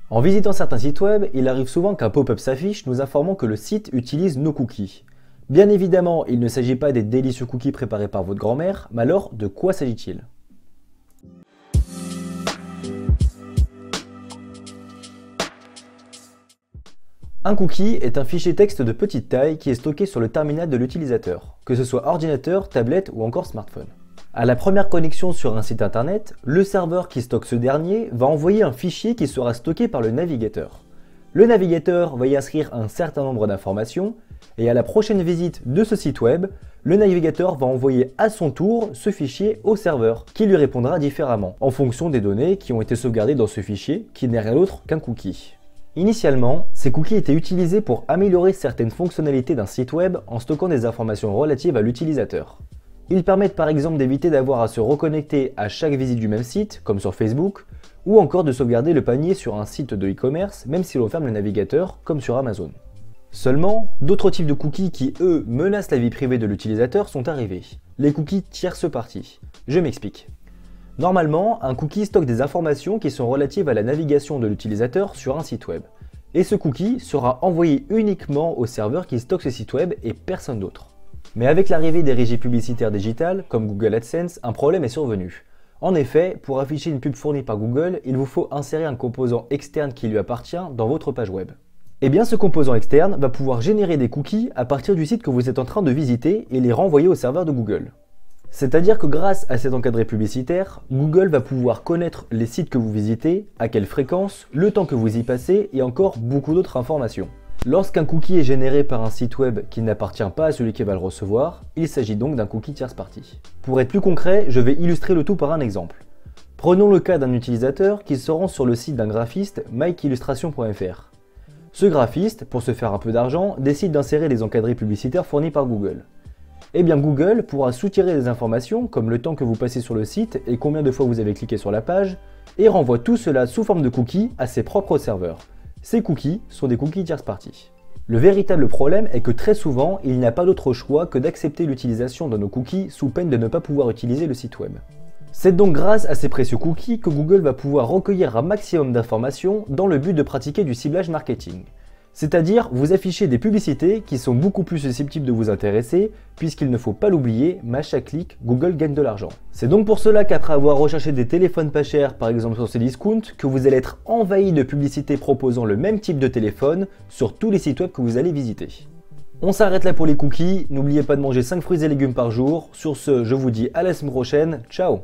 En visitant certains sites web, il arrive souvent qu'un pop-up s'affiche nous informant que le site utilise nos cookies. Bien évidemment, il ne s'agit pas des délicieux cookies préparés par votre grand-mère, mais alors de quoi s'agit-il? Un cookie est un fichier texte de petite taille qui est stocké sur le terminal de l'utilisateur, que ce soit ordinateur, tablette ou encore smartphone. À la première connexion sur un site internet, le serveur qui stocke ce dernier va envoyer un fichier qui sera stocké par le navigateur. Le navigateur va y inscrire un certain nombre d'informations et à la prochaine visite de ce site web, le navigateur va envoyer à son tour ce fichier au serveur qui lui répondra différemment en fonction des données qui ont été sauvegardées dans ce fichier qui n'est rien d'autre qu'un cookie. Initialement, ces cookies étaient utilisés pour améliorer certaines fonctionnalités d'un site web en stockant des informations relatives à l'utilisateur. Ils permettent par exemple d'éviter d'avoir à se reconnecter à chaque visite du même site, comme sur Facebook, ou encore de sauvegarder le panier sur un site de e-commerce, même si l'on ferme le navigateur, comme sur Amazon. Seulement, d'autres types de cookies qui, eux, menacent la vie privée de l'utilisateur sont arrivés. Les cookies tierce partie. Je m'explique. Normalement, un cookie stocke des informations qui sont relatives à la navigation de l'utilisateur sur un site web. Et ce cookie sera envoyé uniquement au serveur qui stocke ce site web et personne d'autre. Mais avec l'arrivée des régies publicitaires digitales, comme Google AdSense, un problème est survenu. En effet, pour afficher une pub fournie par Google, il vous faut insérer un composant externe qui lui appartient dans votre page web. Et bien ce composant externe va pouvoir générer des cookies à partir du site que vous êtes en train de visiter et les renvoyer au serveur de Google. C'est-à-dire que grâce à cet encadré publicitaire, Google va pouvoir connaître les sites que vous visitez, à quelle fréquence, le temps que vous y passez et encore beaucoup d'autres informations. Lorsqu'un cookie est généré par un site web qui n'appartient pas à celui qui va le recevoir, il s'agit donc d'un cookie tierce partie. Pour être plus concret, je vais illustrer le tout par un exemple. Prenons le cas d'un utilisateur qui se rend sur le site d'un graphiste mikeillustration.fr. Ce graphiste, pour se faire un peu d'argent, décide d'insérer les encadrés publicitaires fournis par Google. Eh bien Google pourra soutirer des informations comme le temps que vous passez sur le site et combien de fois vous avez cliqué sur la page et renvoie tout cela sous forme de cookies à ses propres serveurs. Ces cookies sont des cookies tierce partie. Le véritable problème est que très souvent, il n'y a pas d'autre choix que d'accepter l'utilisation de nos cookies sous peine de ne pas pouvoir utiliser le site web. C'est donc grâce à ces précieux cookies que Google va pouvoir recueillir un maximum d'informations dans le but de pratiquer du ciblage marketing. C'est-à-dire vous afficher des publicités qui sont beaucoup plus susceptibles de vous intéresser, puisqu'il ne faut pas l'oublier, mais à chaque clic, Google gagne de l'argent. C'est donc pour cela qu'après avoir recherché des téléphones pas chers, par exemple sur Cdiscount, que vous allez être envahi de publicités proposant le même type de téléphone sur tous les sites web que vous allez visiter. On s'arrête là pour les cookies, n'oubliez pas de manger 5 fruits et légumes par jour. Sur ce, je vous dis à la semaine prochaine, ciao!